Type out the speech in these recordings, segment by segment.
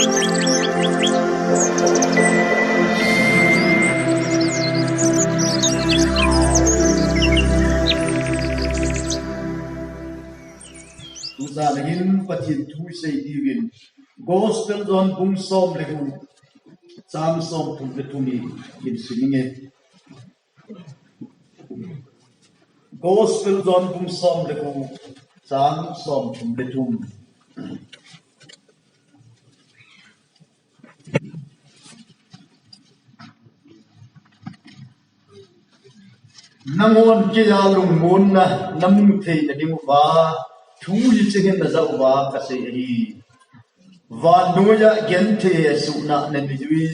Zalahin Pathen thu sei diuvin gospel don bung som lehu sam som thum le thumi in singe gospel don bung som lehu sam som thum le thum nangon ke ya lung mon na namung thei na ding wa thu hi chingen na za wa kasei hi wa noya gen the su na nen diui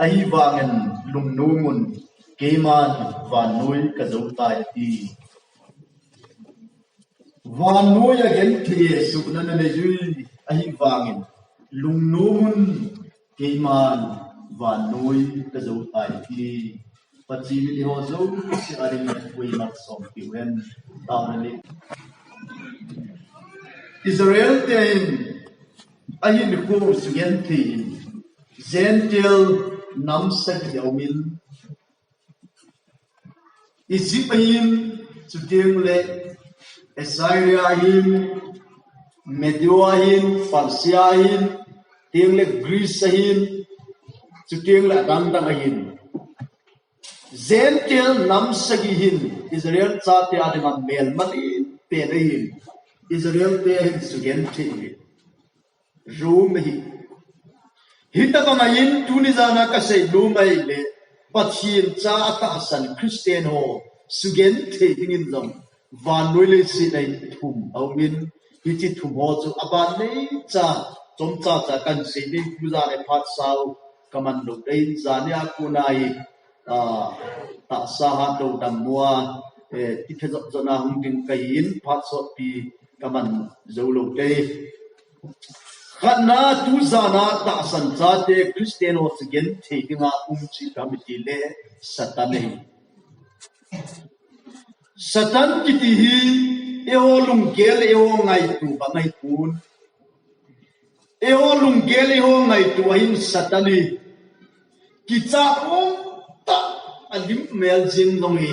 ai wangen lung numun keman wa noi ka zo tai ti wa noya gen the su na nen diui ai wangen lung numun keman wa noi ka zo tai ti Pathen di ho zo si aring we mak som pi wen tawn ni Israel ten ahin ko sugen tin zentil namsak yaumin Isipahin sudeng le Assyria ahin Medio ahin Persia ahin ting le Greece ahin sudeng le dandang ahin zentil namsagihin Israel chate adema mel mali perehin Israel te hin sugen thi room hi hitabamayin tunizana kasei lumai le Pathen cha ta san Christian ho sugen thi dingin jong vanoi si nei thum aumin hichi thum ho chu aban nei cha chomcha cha kan se ni puja le phat sau kaman lo dei zania kunai ta sa ha do dam mua ti phe zona hung ding kahin phat so pi kaman zolo te khatna tu zana ta san cha te Christian ho sigen thedinga chi committee le satan kiti hi eo lungkel eo ngai tu ba ngai kun eo lungkel eo ngai tu ahin satani ki cha ta alim mel jin nongi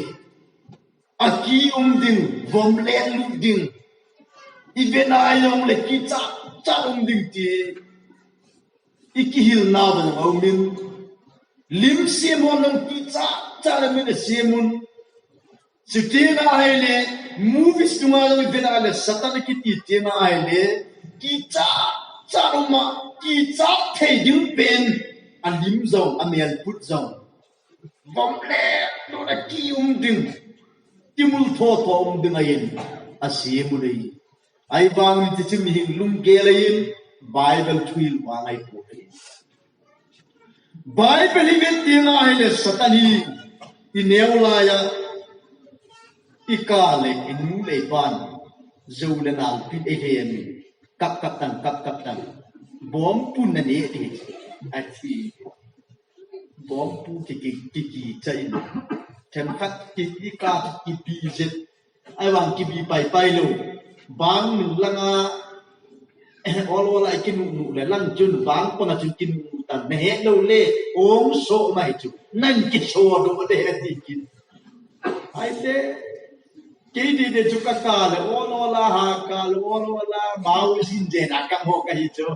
aki ding vom le lu ding Ivena ayong le kita charong ding ti ikihil na ba ngaumin lim simon ng kita charamin na simon sitina aile movies tunga ng ivena ale satan kiti tina aile kita charoma kita theding pen alim zong amel put zong bomle no na ki ding timul tho ding ayin asimulei ai bang ti chim hi lung gelein bible twil wangai po bible hi vel tinga hele satani ineula ya ikale inu le ban zule nal pit ehem kap tan bom pun na ne ti ati bom pu ki chai them khat ki ka ki pi jet ai wang ki bi pai lo bang langa all I can le lang chun bang pona chun kin tan me he lo le om so mai chu nan ki so do de ti kin ai le ke de chu ka le all ha ka all mau sin je na ka ho ka hi chu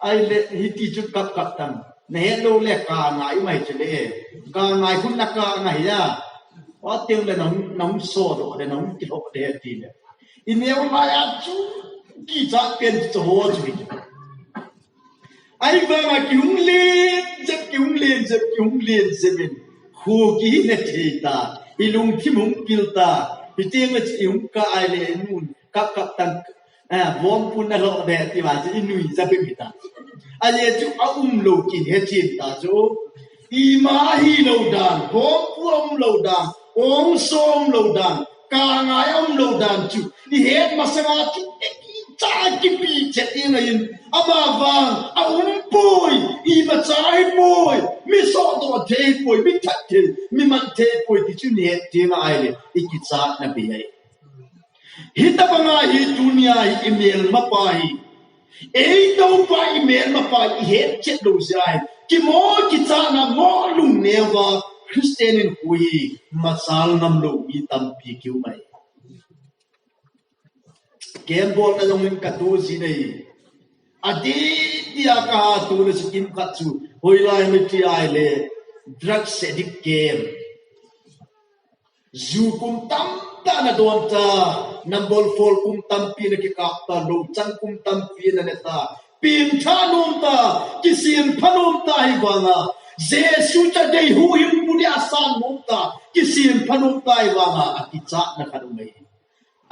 ai le hi ti chu kap tan me he lo le ka ngai mai chu le ka ngai kun na ka ngai ya wa tiang le nong so do de nong ki ho de ti le ineu maya chu ki cha pen cho ho chu ai ba ma kyung len seven khu ki ne theta ilung thimung kilta hiteng le chiung ka ai le nun kap tan bom pun na lo de ti ba chi inui za pe mi ta ai chu lo kin he chin ta chu I ma hi lo dan bom pu lo dan ong som lo dan ka ngai lo dan chu I het masanga chu cha ki pi cheting in ama wang a poi I ma chai poi mi so to the poi mi that mi man the poi ti chu ne te ma ai le I ki cha na bi ai hita banga hi dunia hi email ma pa hi ấy đâu phải miền mà phải hết chết đâu dài ki mo ki cha na mo lung ne wa Christian in hui mà sal nam lo bi tam pi kiu mai kem bol na dong in ka tu si nei adi dia ka tu le skin khat chu hoi lai mi ti ai le drugs addict game zu kum tam ta na don ta nambol fol kum tam pi na ki kap ta lo chang kum tam pi na ne ta pin tha nom ta ki sin phanom ta hi wanga jesu cha dei hu him pu dia san nom ta ki sin phanom ta hi wanga aki cha na khanu mai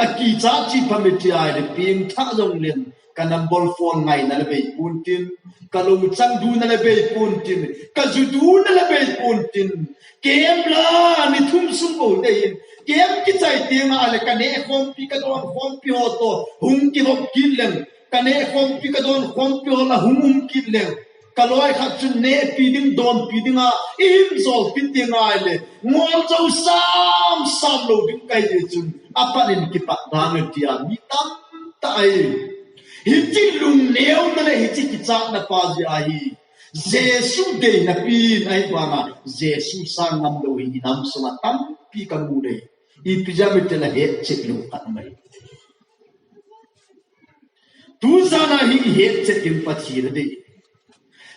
aki cha chi phamiti ai le pin tha jong len ka nambol fol ngai na le be puntin ka lo chang du na le be puntin ka zu du na le be puntin kem la ni thum sum bo dei kem ki chai ting a le ka ne khom pi ka don khom pi ho to hung ki hok kin lem ka ne khom pi ka don khom pi ho la hum kin lem ka loi khat chun ne pi ding don pi ding a im zol pi ting ai le ngol chau sam sam lo ding kai de chun apanin ki pa dang ti a mi tam tai hichi lung neu na le hichi ki cha na pa ji a hi jesu de na pi nai ba na jesu sang nam lo hi nam suma tam pi ka mu de I pijama te la het chek lo kat mai tu zana hi het chek kim pachi de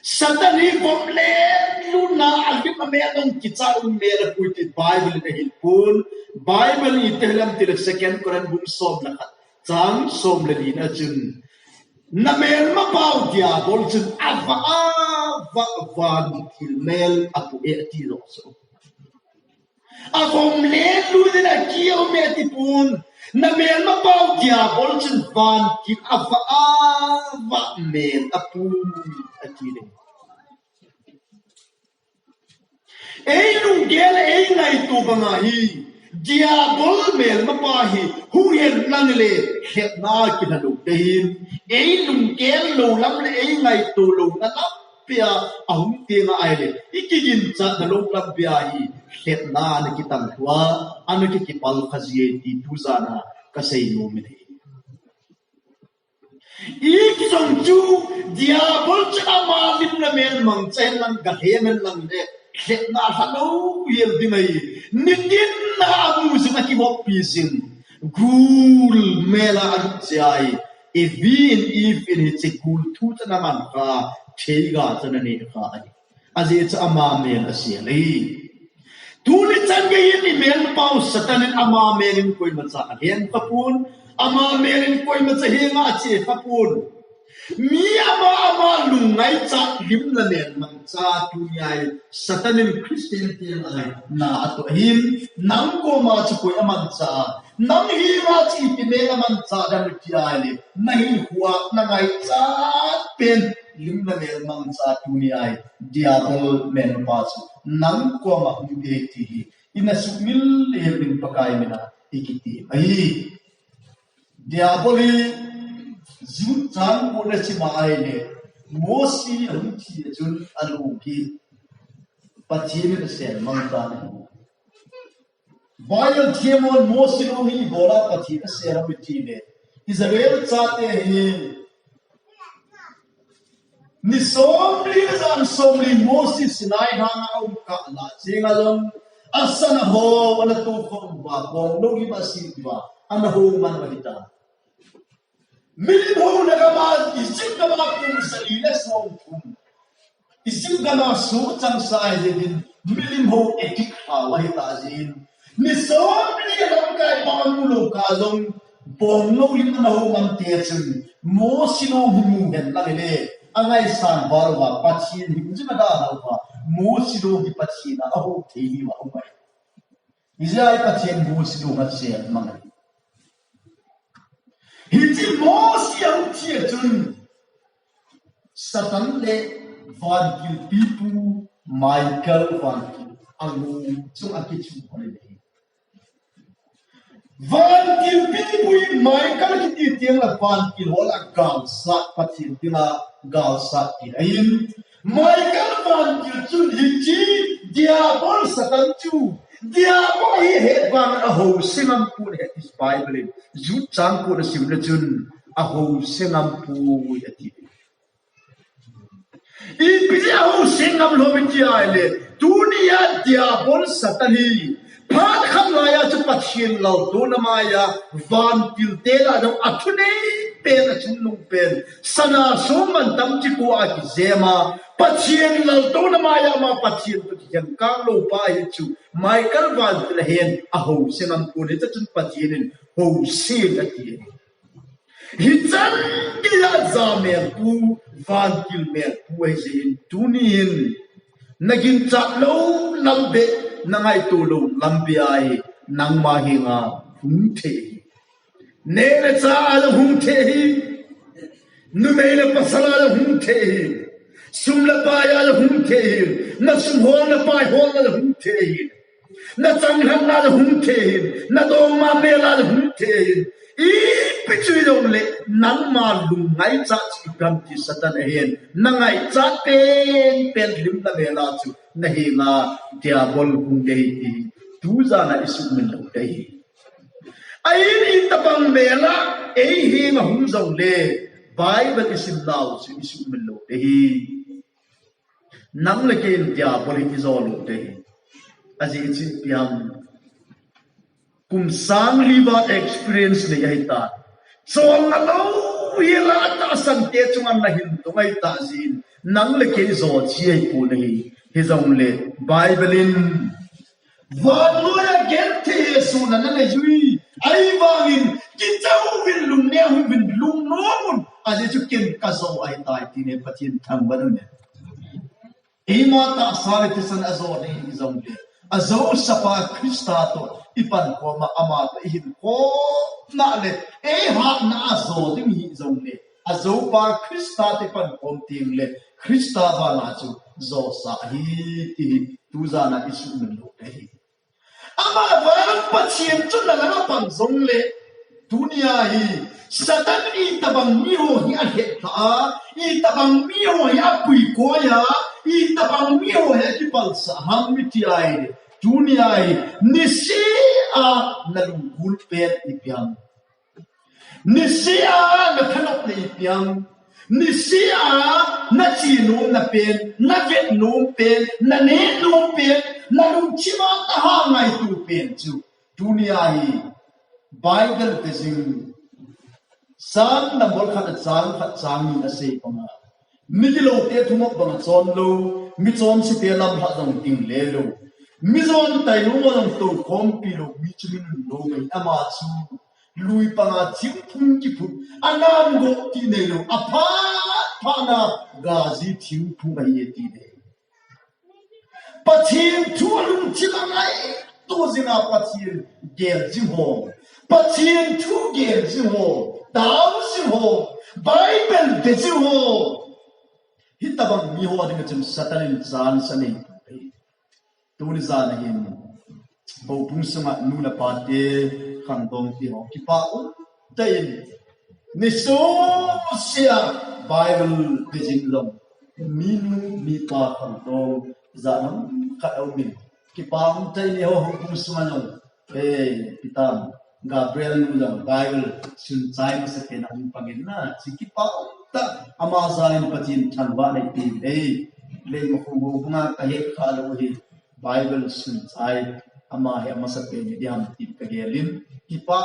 satani bom le lu na albi ma me dong ki cha me la puti bible de hil pun bible I telam til second quran bum som la khat chang som le din a chun na mel ma pau dia bol chun ava va til mel apu e ti ro so avom le lu de na kio me ti pun na mel ma pau dia bol chun van ki ava mel apu ati de ei lung gel ei ngai tu banga hi dia bol mel ma pa hi hu hen lang le het na ki na lu dein ei lung gel lo lam le ei ngai tu lo na na pia aum ti nga ai le ikigin cha na lo lam pia hi het na ne ki tam thua an ki ki pal khazie ti tu za na kasei no me de ki jong chu dia bol cha ma lim na mel mang chen lang ga he men lang de het na halo yel di mai nitin na amu zuma ki bok pisin gul mela an chai evin if in hit gul thu na man ka thega chana ne ka ani aje cha ama mel asiali tu le chan ge ni mel pau satanin ama melin koi ma cha hen kapun ama melin koi ma cha he nga che kapun mi ama lungai cha lim la nen man cha tu yai satanin christian te ai na to him nang ko ma chu koi aman cha nang hi ma chi ti me aman cha dan ti ai le nai huwa na ngai cha pen lim la nen man cha tu yai diabol men pa chu nang ko ma hu de ti ina sumil le bin pakai mena ikiti ai diaboli zu chang ko na chi mai le mosi ang chi chun alu ki pachi me se mang ta ne bayan thiemon mosi lo hi bola pachi se ra mi ti le Israel chate hi ni somli mosi sinai hanga um ka la chenga lom asana ho wana tu khom ba bom lo hi ba si ba ana ho man ba ta milim ho na gama isip na mga kung salila som tum isip gama su chang sa din milim ho etik hawai ta jin ni som li ram kai pangulo ka long bom lo lim na ho man te chen mo sino hu hen la le angai san bar wa pachin hi jima da na wa mo sino hi pachin na ho the hi wa mai izai pachin mo sino ha se mangai Hichi mosi ang tia chun satan le van kil pipu Michael van kil angu chung akichu hole van kil pipu Michael kiti tiang la van kil hola gal sat patin tila gal sat ki ahin Michael van kil chun hichi diabol satan chu diabol hi het van a ho simam pun het is bible zu chang ko na sim le chun aho sengam pu ati I pili aho sengam lo bitia le dunia dia bon satani phat kham la ya chu pathin lo do na ma ya van til te la no athune pen achun lung pen sana so man tam chi ko a ki zema pathin lo do na ma ya ma pathin tu kian ka lo pa hi chu michael van til hen aho sengam pu le chun pathin ho se la ti hi chan ki la za me pu van til me pu ai zin tunin nagin cha lo lambe nangai tu lo lambi ai nang ma hi nga hung the ne le cha al hung the nu me le pasala al hung the sum la pa ya al hung the na sum ho la pa ho la hung the na chang han la hung the na do ma me la hung the I pichui dong le nang ma lung ngai cha chi gam ti satan hen nangai cha pen lim la me la chu na hi nga diabol hung dei ti tu za na isu min lo dei ai ni tabang me la ei hi ma hum zong le bible isim lao chu isu min lo dei nang le ke diabol hi zo lo dei aji chi piam kum sang liba experience le ai ta so ngalo yela ta san te chungan na hin to ngai ta zin nang le ke zo chi ai pu nei he zong le bible in van lo ya get te su na na le yui ai wangin ki chau bin lung ne hu bin lung no mun a je chu ken ka zo ai ta ti ne pathin thang ba ne e ma ta sa le te san azo ne hi zong le azo sapa CHRISTA to ipan ko ma ama ta hin ko na le e ha na azo ding hi zong le azo pa CHRISTA te pan kom ting le CHRISTA ba na chu zo sa hi ti tu za na isu min lo te hi ama va pathian chu na la pan zong le dunia hi satan I tabang mi ho hi a he tha I tabang mi ho hi a pui ko ya I tabang mi ho he ki pal sa ham mi ti ai dunia hi nisi a na lung gul pet I piam nisi a na thanok le I piam nisi a na chi no na pen na vet no pen na ne no pen na lung chi ma ta ha ngai tu pen chu dunia hi bible tesing sang na bol khat chang ni ase pama mi lo te thumok bang chon lo mi chon si te lam ha jong ting le lo mi zon tai lo ngom to chompi lo mi chumin lo ngai ama chu lui panga chim phum ki phu anam go ti ne lo aphat phana gazi thiu phu ngai ye ti ne pathin thu lum chilangai to zina pathin gel ji ho pathin thu gel ji ho dao ji ho bible de ji ho hitabang mi ho ading chum satanin zan sani tuni zan hin bo pung sanga nu na pa te khang dong ti ho ki pa u tayin ni so sia bible de jing lom mi nu mi pa khang dong zanam ka au min ki pa u tay ni ho pung sanga no pitam Gabriel nu lang bible sun chai ma sa ken ang pangin na si ki pa ta ama zain patin thanwa nei ti le mo ko nga ka he kha lo hi bible sun chai ama he ama sa ken diam ti ka gelin ki pa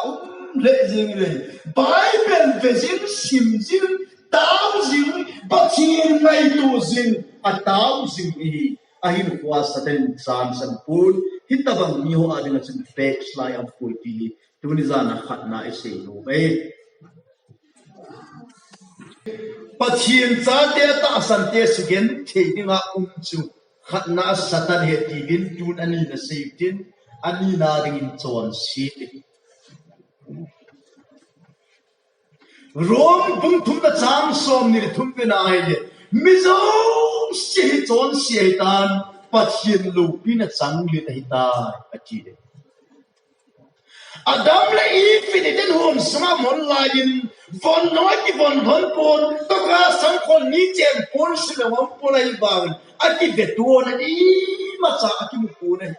le jing le bible vezin sim jin tao jing patin ngai tu jing a tao jing hi ahin kwa sa ten san san pun hitabang mi ho ading chin facts lai am pui ti tuni zana khat na ise lo be pathian cha te ta san te sigen theinga chu khat na satan he ti bin tun ani na safety ani na ding in chon si rom bung thum da chang som ni thum pe na ai le mizo si chon si tan pathian lo pin a chang le ta ta achi de Adam la infinite hon sama mon lain von noi ki von pon to ka sang kon ni chen pon si le won pon ai bang aki vetu na I ma cha aki mu pu ne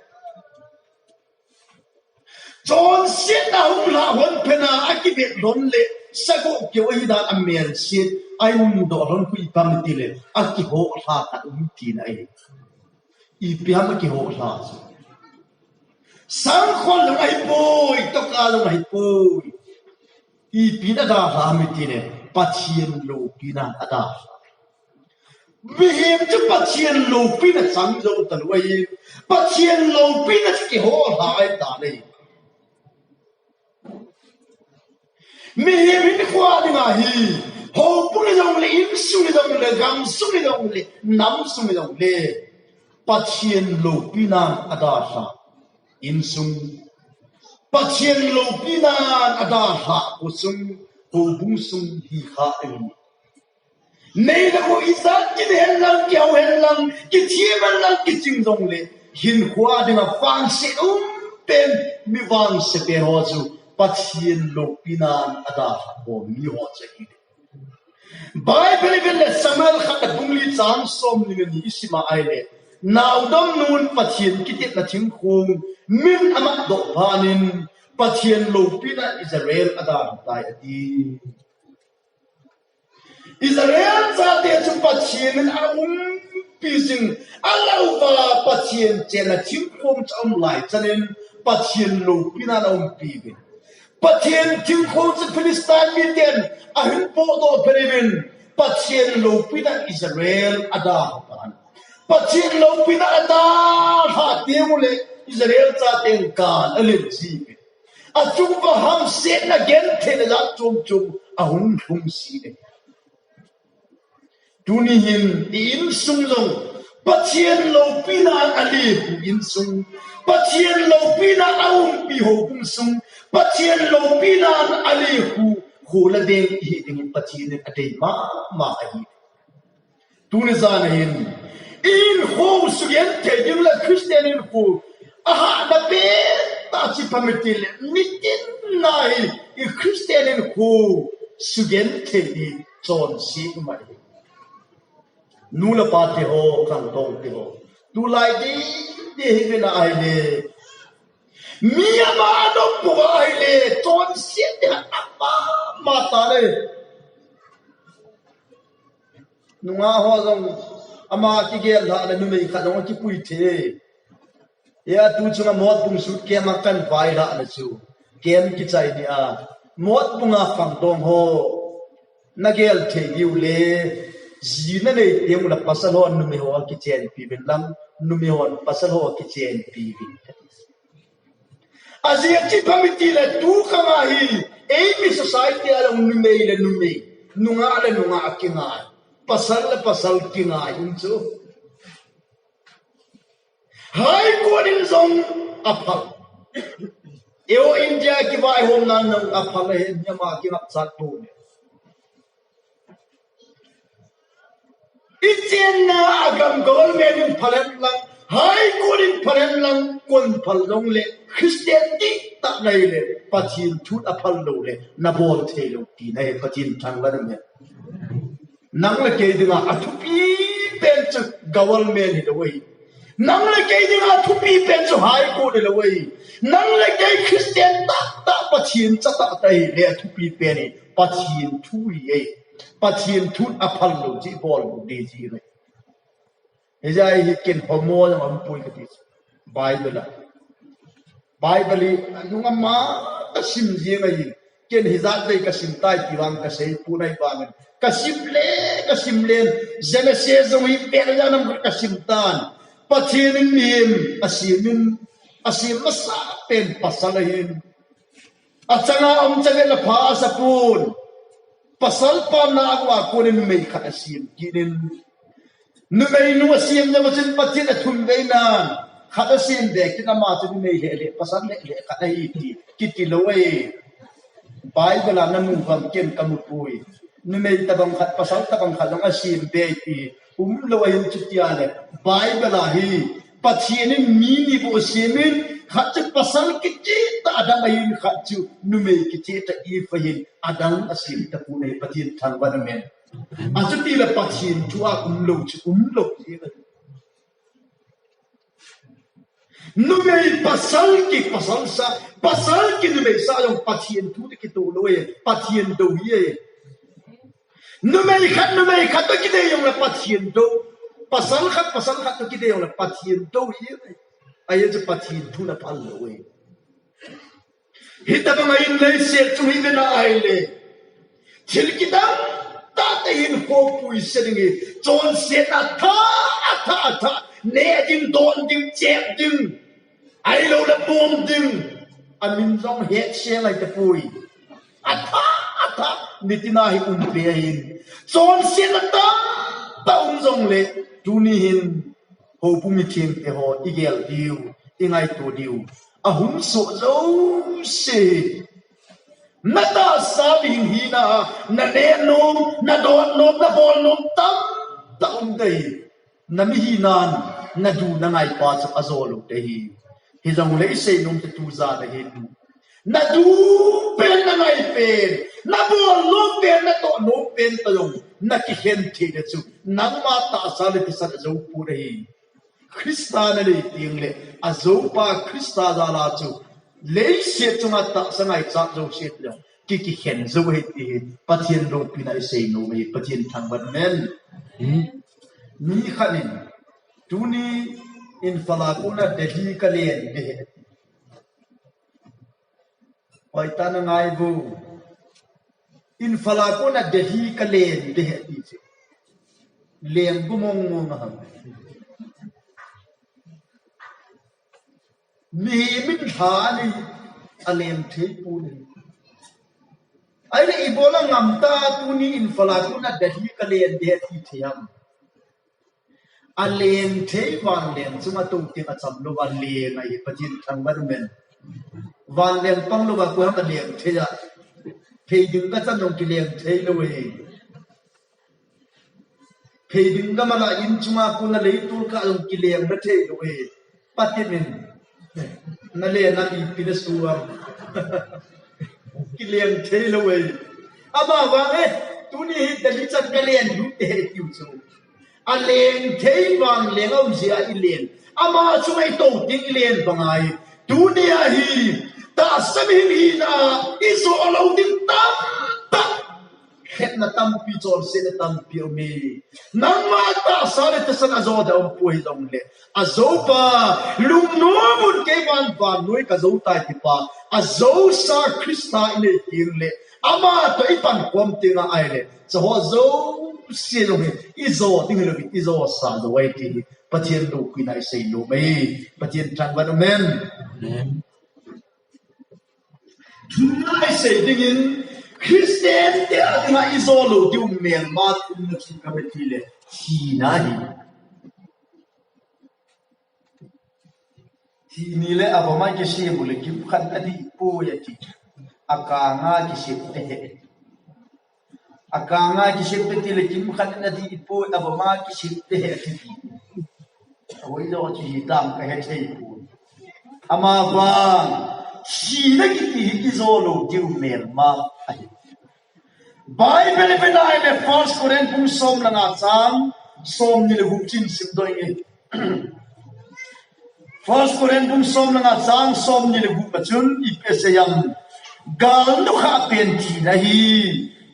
John sit na hung la hon pena aki vet don le sago kyo ida amer sit ai do ron ku ipam tile aki ho ha ta ti na ai ipiam ki ho ha sang khol ai poi to ka lo ai poi ipina da ha mi tile patien lo pina ada Bihim tu patien lo pina sang zo tan wai patien lo pina ki ho ha ai ta nei mi hin khwa dinga hi ho pung jong le im su jong le gam su jong le nam su jong le patien lo pina ada sa in sung patien lo pina ada sa ko sung ho bung sung hi kha en nei da ko izat ki hen lang ki ho hen lang ki chieman lang ki ching jong le hin khwa dinga fang se pen mi wang se pe ho chu patien lo pinan ada ko mi ho chaki Bible le Samuel khat bungli chang som ni ni isima aile naw dom nun patien kitit na thing khung min ama do panin patien lo pina Israel ada tai ati Israel za te chu patien a pising alau ba patien chena thing khung chom lai chanen patien lo pina na pi Pathen tilkhou se Palestine miten ahin po do perevin pathen lo pina Israel ada kan pathen lo pina ada ha temule Israel cha ten kan alin si achung ba ham set na gen thele la chum ahun thum si de tunihin in sung long pathen lo pina ali in sung pathen lo pina aum pi ho kum sung patien lo pinan ali hu la deng hi ding patien ate ma ai tuni zan hin in ho sugen te ding la christian in hu aha da pe ta chi pamitil nitin nai i christian in hu sugen te di chon si mai nu la pa te ho khang tong te ho tu lai di hi na ai le Mia ma no puai le ton siet de apa mata le nunga ho jong ama ki gel la le numei kha dong ki pui the ya tu chunga mot bung su ke ma kan vai la na chu kem ki chai ni a mot bunga phang dong ho na gel the yu le ji na le tem la pasal ho numei ho ki chen pi ben lam numei ho pasal ho ki chen pi bin Aziati pamitila tu kama hi emi society ala unumei le numei nunga kingai pasal kingai unso hai kodin zong aphat eo India ki vai hom nan nang aphat he nyama ki ngap sat tu ichen na agam government in phalet lang hai kodin phalet lang kon phal dong le Christian ti ta nei le pathin thut aphal lo le na bol the lo ti nei pathin thang la me nang la ke dinga athupi pen chu government hi lo wei nang la ke dinga athupi pen chu high court hi lo wei nang la ke Christian ta pathin cha ta tai le athupi pen ni pathin thu ye pathin thut aphal lo ji bol de ji le ejai hi ken homo na am pui ka ti Bible nunga ma kasim jenga yin ken hizat dei kasim tai piwang kasei punai bangan kasim len Genesis zong hi pera janam kasim tan pathin nim asim masa pen pasalahin achanga chale la pha sapun pasal pa na wa kunin mei khat asim kinin numei nu asim na machin pathin athum deina khat asim de kinama chu nei le pasal le khat ai ki loi Bible na mu bam ken kamu pui numei tabang khat pasal tabang khat ang asim de ti loi chu tia le Bible hi pathin mi ni bo simin khat pasal ki ta adam ain khat chu numei ki ta I fahin adam asim ta punai pathin thang ban men achuti la pathin thua lo chu lo numei pasal ki numei sa yung Pathen thu ki tu loe Pathen do ye numei khat to ki de yung la Pathen do pasal khat to ki de yung la Pathen do ye ai je Pathen thu na pal loe hita ba ngayon le se chu hi na ai le thil ki da ta te hin ho pui se ngi chon se ta tha ne ding don ding chep ding ai lo la bom ding amin jong het se lai te pui atha nitina hi pe hin chon se na ta jong le tu ni hin ho pu mi thing te ho igel diu ingai to diu ahum so zo se nata sabing hina na ne nom na don nom na bol nom tam dei na mi hinan na du na ngai pa sa azolo te hi jong le se nom te tu za na hin na du pen na ngai pen na bol nom pen na to nom pen ta yong na ki hen the de chu nang ma ta sa le ti sa zo pu re CHRISTA na le ting le azo pa CHRISTA za la chu le se chunga ta sangai cha zo se le ki hen zo he ti Pathen ro pina se no me Pathen thang ban men ni khanin tuni in falakuna dehi kalen de oi ta na ngai bu in falakuna dehi kalen de ti leng bu mong mong ha mi min tha ni alem the pu ni ai le ibola ngamta tuni in falakuna dehi kalen de ti thiam alem the wan lem chuma tu ti ka cham lo wan le ngai Pathen thang ban men wan lem pang lo ba ko ha lem the ya phei ding ka chan nong ki lem the lo we phei ding ga mala in chuma ku na le tur ka nong ki lem na the lo we Pathen men na le na i pi da suam ki lem the lo we aba wa tu ni da li chan ka len du te ti chu aleng thei wang leng au zia i len ama chungai to ting len bangai dunia hi ta samin hi na iso alo ding tam ta het na tam pi chol se na tam pi o me nang ma ta sa le ta san azo da um pui dong le azo pa lung no mun ke van noi ka zo tai ti pa azo sa CHRISTA ine ting le ama to ipan kom tinga ai le so ho zo se lo he izo ting lo bit izo sa do wai ti Pathen do ki nai sei lo me Pathen thang ban men nai sei ding in Christian te nga izo lo di men ma tin na chi ka ti le chi na hi ni le abama ki se bu le ki khat adi po ya ti aka nga ki se te he akanga ki ship ti le kim khat na di po abama ki ship te he ti oi lo chi dam ka he thei pu ama ba shi na ki ti ki zo lo di mer ma ai bible pe na le first Corinthians som la nga chang som ni le hu chin sim doi nge first Corinthians som la nga chang som ni le hu pa chun I pe se yang gal no kha pen ti na hi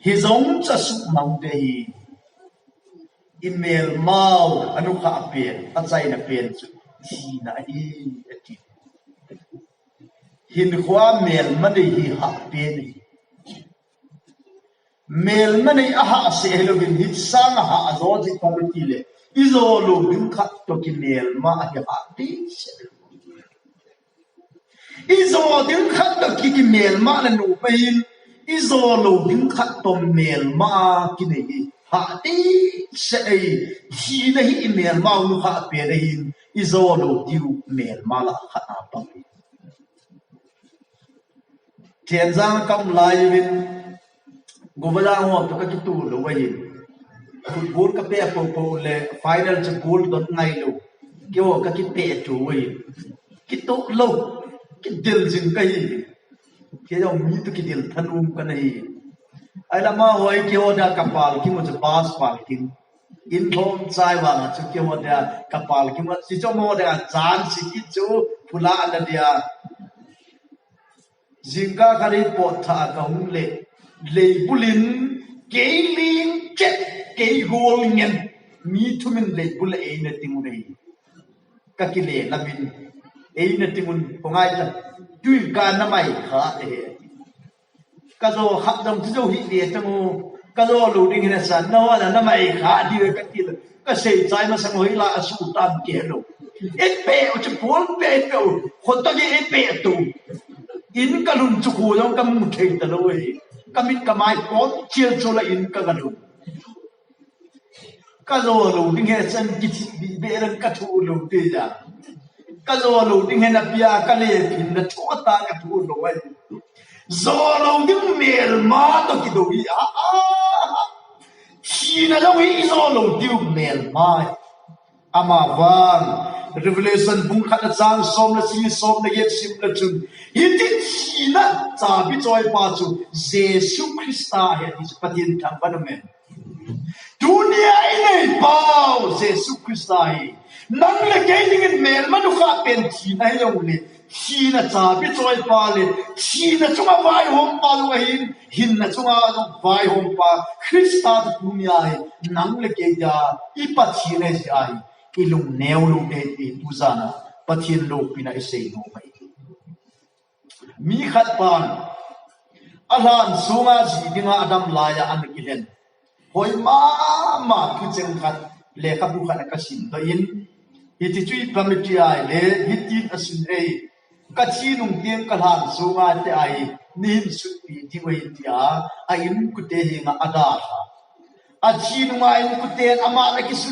hizong cha su mang de hi email mau anu kha pen a chai na pen chu thi na hi ati hin khwa mail mani hi ha pen hi mail mani a ha se lo bin hit sang ha azo ji committee le izo lo bin kha to ki mail ma hi ha ti izo din kha to ki mail ma na no pain izo lo din kha to mail ma ki ne hi ha ti se ai hi na hi email ma nu kha pe na hi izo lo diu mail ma la kha na pa thian jang kam lai win gobala ho to ka tu lo wa hi football ka pe po le final cha goal dot ngai lo kyo ka ki pe tu wa hi ki to lo ki dil jing ka hi ke jo mi to ki dil thanum ka nei ai la ma hoi ke ho da kapal ki mo cha pass pal ki in thom chai wa chu ke ho da kapal ki mo si cho mo da chan si ki chu phula ala dia zinga kari pot tha kaung le bulin keiling jet kei gol ngen mi thumin le bul eina tingunei kakile labin eina tingun pongai la tui ka na mai kha te ka zo khap dam zo hi le tamu ka zo lu ding na san no na mai kha di ka ki ka sei chai ma sang hoi la asu tan ke lo et pe o chu pol pe ko khot ta ge et pe tu in ka lun chu khu yong ka mu thei ta lo e ka mit ka mai pon chiel chu la in ka ga lu ka zo lu ding he san ki bi be ran ka thu lu te ja ka zo lu ding he na pia ka le pin na chu ta ka thu lo ai zo lo ding mel ma to ki do wi chi na lo wi zo lo diu mel mai ama wang revelation bung khat chang som la si som na yet sim la chun hiti chi na cha bi choi pa chu jesu christa he is Pathen thang ban men dunia ini pau jesu christa hi nang le ke ding mel manu kha pen chi na yong le chi na cha bi choi pa le chi na chunga vai hom pa lu hin na chunga vai hom pa christa dunia hi nang le ke ja I pa chi ne ai ilung neo lu de puzana Pathen lo pina isei no mai mi khat pan alan sunga ji dinga adam laya an kilen hoi ma ku cheng khat le ka bu khat ka sin to in iti chui pamiti ai le hiti asin ei ka chi nung tiang ka han sunga te ai nin su pi ti wei tia ai in ku te hi nga ada a chi nung ai ku te ama na ki su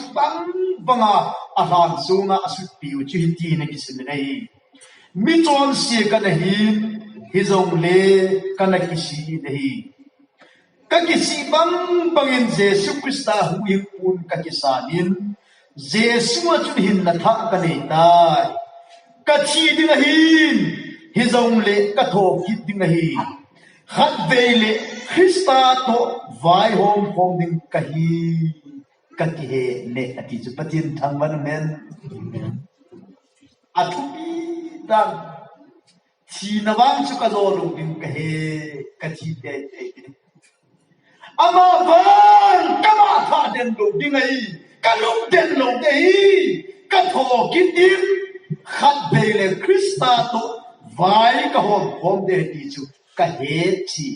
banga ahan sunga asu pi u chi hiti na ki sin ei mi chon si ka na hi hizong le ka na ki si nei ka ki si bangin jesu christa hu ing un ka ki sanin jesu a chu hin na tha ka nei tai ka chi ding a hin hizong le ka tho ki ding a hi khat ve le christa to vai hom hom ding ka hi ka ki he ne ati chu Pathen thang ban men athupi dang chi na wang chu ka zo lu ding ka he ka chi te ama van kama tha den lo ding ai ka lu den lo dei ka tho ki dim khat be le christa to vai ka hom de ti chu ka he chi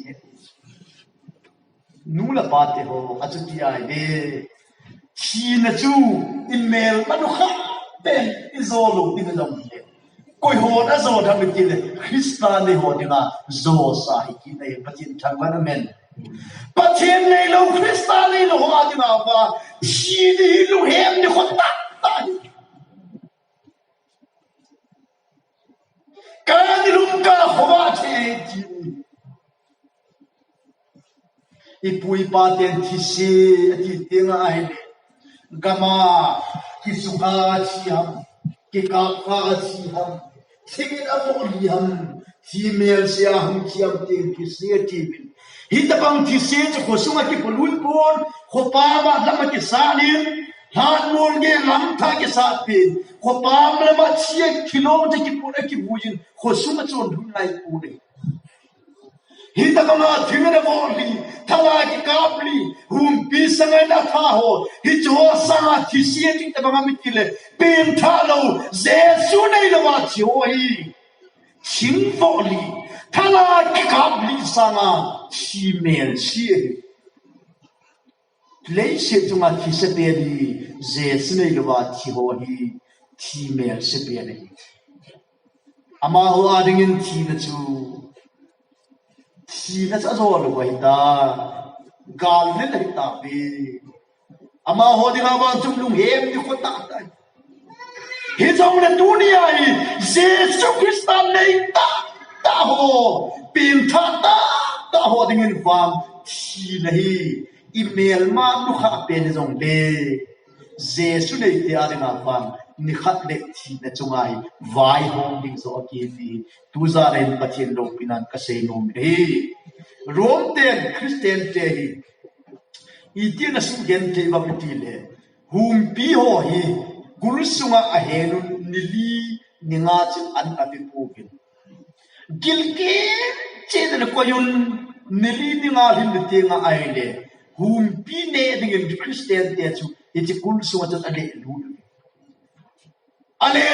nu la pa te ho achu ti ai de chi na chu email manu kha ben izolo ding lo le koi ho na zo da mi ti le christa ne ho dinga zo sa hi ki nei Pathen thang ban men Pathen nei lo christa nei lo ha dinga wa chi ni lu hem ni khot ta ka ni lum ka hoa che chi ipui Pathen thi se ati tenga ai le gama ki suka chi ham ki ka ka chi ham thingin amo li ham female sia ham chi am ting ki se ti bin hita bang thi se chu ko sunga ki polun pon ko pa ma lam ki sa ni han mol ge lam tha ki sa pin ko pa ma ma chi kilo je ki pura ki bujin ko sunga chon dhun lai pure hita kama thingina boli thala ki kapli hum pi sanga na tha ho hi cho sa thi sie ti ta banga mitile pen tha lo jesu nei lo wa chi ho hi ching boli thala ki kapli sanga chi mel chi play se tu ma thi se pe di jesu nei lo wa chi ho hi chi mel se pe nei ama ho adingin thi na chu chi na cha zo lo wai ta gal ne lai ta be ama ho di ma chum lung hem ni ko ta ta he jong na dunia hi jesu christa nei ta ho pin tha ta ho ding in wang chi na hi email ma nu kha pe ne jong le jesu nei te a ding a wang ni khat le chi na chungai vai hom ding zo ki ti tu za ren Pathen lo pinan kasei nom he rom ten christian te hi iti na su gen te ba ti le hum pi ho hi guru sunga a he nu ni li ninga chin an apipukin gilkin chen na koyun nili ninga hin te nga aile hum pine dingin Christian te chu iti kul suwa chan ale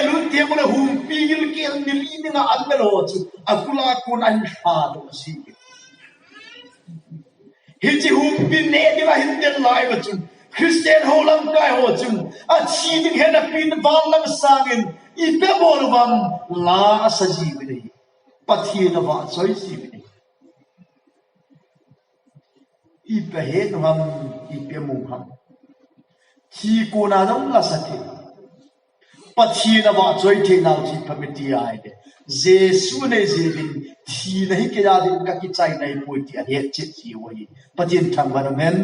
lu te mula hum pigil ke nili ninga anmelo chu akula kun an ha do si Hichi hum pine dinga hinden lai ba chu Christian holam kai ho chu a chi ding hena pin van lam sangin I pe bolvam la asaji bidei pathi na wa choi si bidei I pe he no ham I pe mu ham chi ko na dong la sakhe pathi na wa choi the na chi phamiti ai de Jesu ne jevin thi nahi ke ya din ka ki chai nai poi ti a he che chi wai pathin tham ban men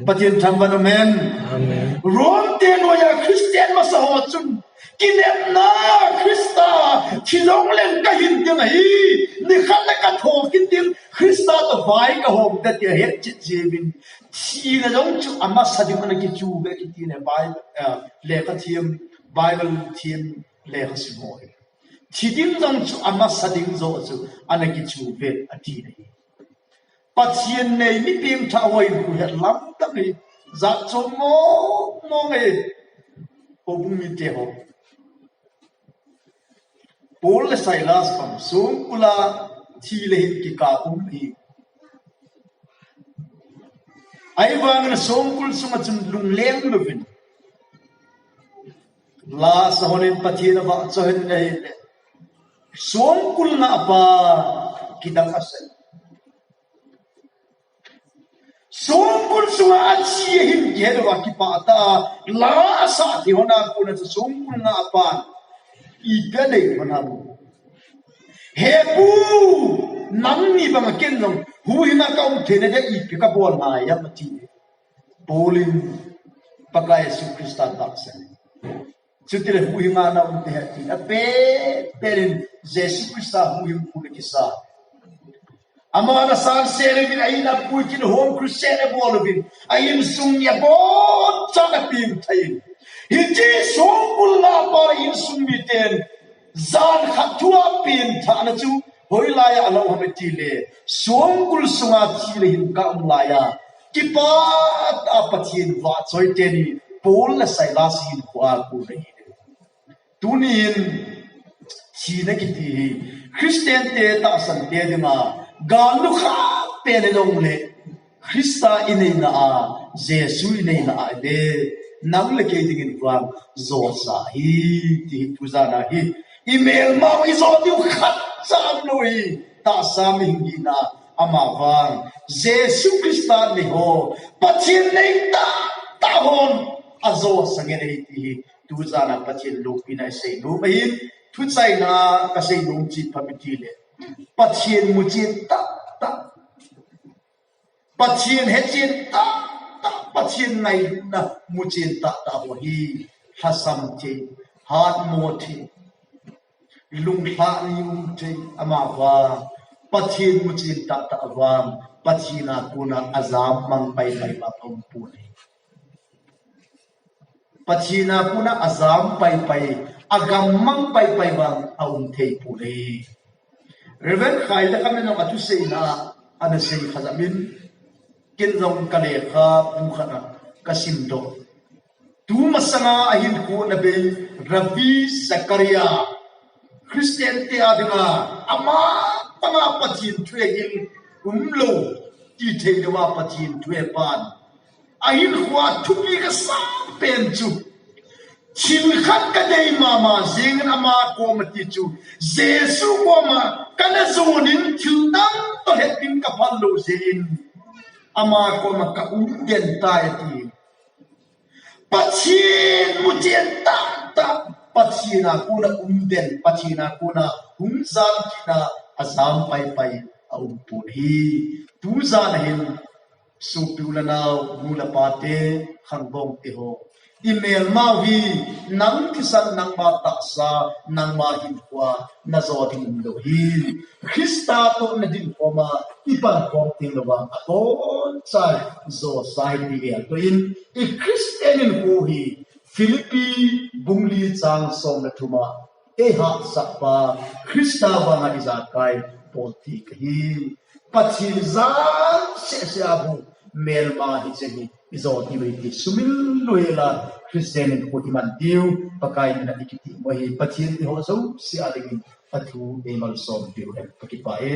pathin tham ban men amen rom te no ya Christian ma sa ho chun kinep na CHRISTA chilong len ka hin ding hi ni khan na ka tho kin ding CHRISTA to vai ka hom da ti he chi jevin thi na jong chu ama sadim na ki chu be ki ti ne bible le ka thiam bible thiam le ka si mo Chidim dong chu ama sadim zo chu anaki chu ve ati nei pathian nei mi pim tha hoi ku het lam ta ni za cho mo nge obung mi te ho Paul Silas pam sum kula thi le hin ki ka hi ai wang na som kul suma chun lung leng lu vin la sa honin pathina ba cho hin nei som kul na pa kidang asal som kul sunga achi hin gero wa ki pa ta la sa thi hona ku na som kul na pa I pe dei hona he pu nang ni ba ma ken long hu hina ka um thene de I pe ka bol na ya ma ti bolin pakai su CHRISTA ta sa Chutile hu hina na um te ti a pe perin Jesu CHRISTA hu him pu ki sa amana san sere bin aina pu kin home Christian e bolobin ayin sung ya bo chaka pim thain Hichi songul na pa in sung mi ten zan khatua pin thana chu hoilaya alo hameti le songul sunga chile hin ka umlaya kipat apathin wa choi teni Paul la Silas hin kwa ku nei tunin china kiti Christian te ta san te dima galu kha pe le long le CHRISTA ineina a Jesu ineina a de nang le ke ding in kwam zo sa hi ti tu za na hi email ma wi zo ti khat sam no hi ta sam hi na ama wang Jesu CHRISTA ni ho pathin nei ta hon azo sange nei ti tu za na pathin lu ina sei lu mai thu chai na ka sei lu chi phamiti le pathin mu chin ta pathin he chin ta pathin nai na mu chin ta ho hi hasam che hat mo the lung hla ni the ama wa pathin mu chin ta wa pathina kuna azam mang pai ba thom pu ni pathina kuna azam pai agam mang pai bang aum thei pu ni reven khai la kam na atu sei na ana sei khazamin kin zong kale kha pu khana kasim do tu masanga ahin ko na be Ravi Zakaria Christian te adinga ama panga pathin thwe in umlo ti the wa pathin thwe pan ahin khwa thupi ka sa pen chu chil khat ka dei mama zing ama ko mati chu Jesu ko ma kana zonin thildang to hetin ka phallo zein ama ko ma ka den tai ti pathin mutien ta pathina kuna den pathina kuna humzam kina azam pai aupun hi tu zan hin su piulana mula pate khangbong te ho email ma hi nang kisan nang ma ta sa nang ma hin kwa na zo ding lo hi CHRISTA to na din koma ipan kong ting lawa aton sai zo sai ni ya to in Christian in ho hi Philippi bungli chang som na thuma eha sapa CHRISTA banga izakai poti kahi pathin zan se abu melma hichehi izoti wei sumil loela Christian kotiman diu pakai na ikiti mohi pathin ho so si aling athu emal som diu pakipae